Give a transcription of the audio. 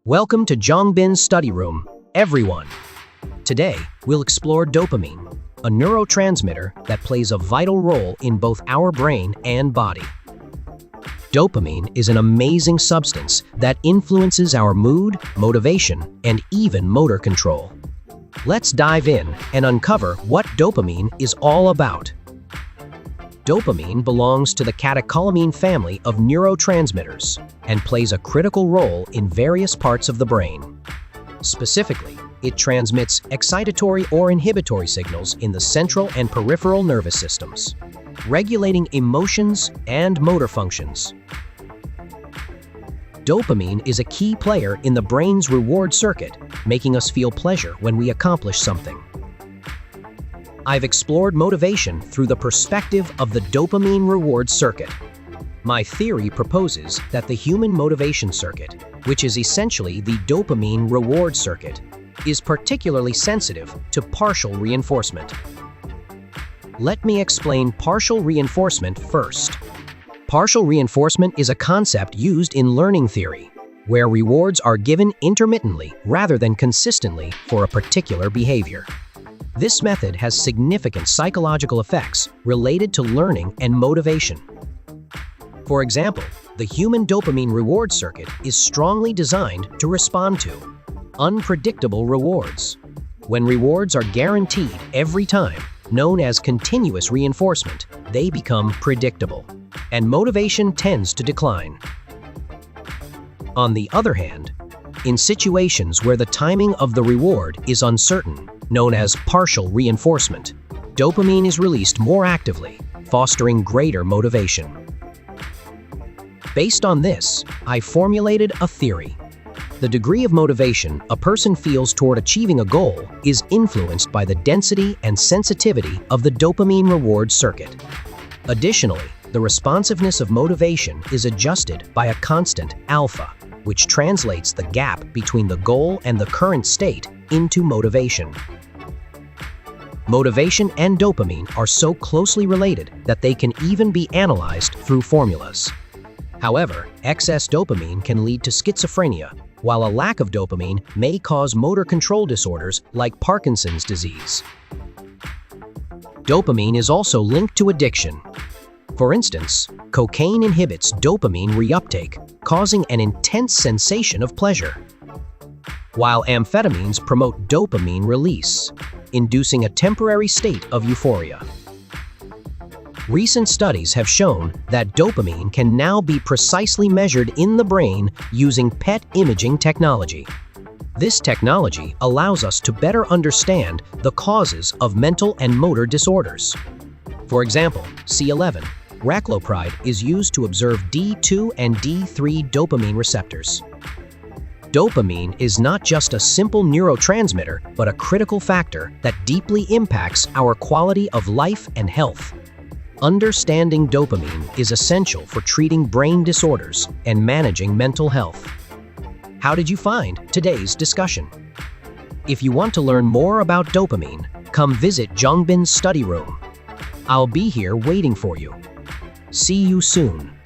Welcome to Jeongbin Study Room, everyone. Today, we'll explore dopamine, a neurotransmitter that plays a vital role in both our brain and body. Dopamine is an amazing substance that influences our mood, motivation, and even motor control. Let's dive in and uncover what dopamine is all about. Dopamine belongs to the catecholamine family of neurotransmitters and plays a critical role in various parts of the brain. Specifically, it transmits excitatory or inhibitory signals in the central and peripheral nervous systems, regulating emotions and motor functions. Dopamine is a key player in the brain's reward circuit, making us feel pleasure when we accomplish something. I've explored motivation through the perspective of the dopamine reward circuit. My theory proposes that the human motivation circuit, which is essentially the dopamine reward circuit, is particularly sensitive to partial reinforcement. Let me explain partial reinforcement first. Partial reinforcement is a concept used in learning theory, where rewards are given intermittently rather than consistently for a particular behavior. This method has significant psychological effects related to learning and motivation. For example, the human dopamine reward circuit is strongly designed to respond to unpredictable rewards. When rewards are guaranteed every time, known as continuous reinforcement, they become predictable, and motivation tends to decline. On the other hand, in situations where the timing of the reward is uncertain, known as partial reinforcement, dopamine is released more actively, fostering greater motivation. Based on this, I formulated a theory. The degree of motivation a person feels toward achieving a goal is influenced by the density and sensitivity of the dopamine reward circuit. Additionally, the responsiveness of motivation is adjusted by a constant alpha, which translates the gap between the goal and the current state into motivation. Motivation and dopamine are so closely related that they can even be analyzed through formulas. However, excess dopamine can lead to schizophrenia, while a lack of dopamine may cause motor control disorders like Parkinson's disease. Dopamine is also linked to addiction. For instance, cocaine inhibits dopamine reuptake, causing an intense sensation of pleasure, while amphetamines promote dopamine release, inducing a temporary state of euphoria. Recent studies have shown that dopamine can now be precisely measured in the brain using PET imaging technology. This technology allows us to better understand the causes of mental and motor disorders. For example, C11, raclopride, is used to observe D2 and D3 dopamine receptors. Dopamine is not just a simple neurotransmitter, but a critical factor that deeply impacts our quality of life and health. Understanding dopamine is essential for treating brain disorders and managing mental health. How did you find today's discussion? If you want to learn more about dopamine, come visit Jeongbin Study Room. I'll be here waiting for you. See you soon.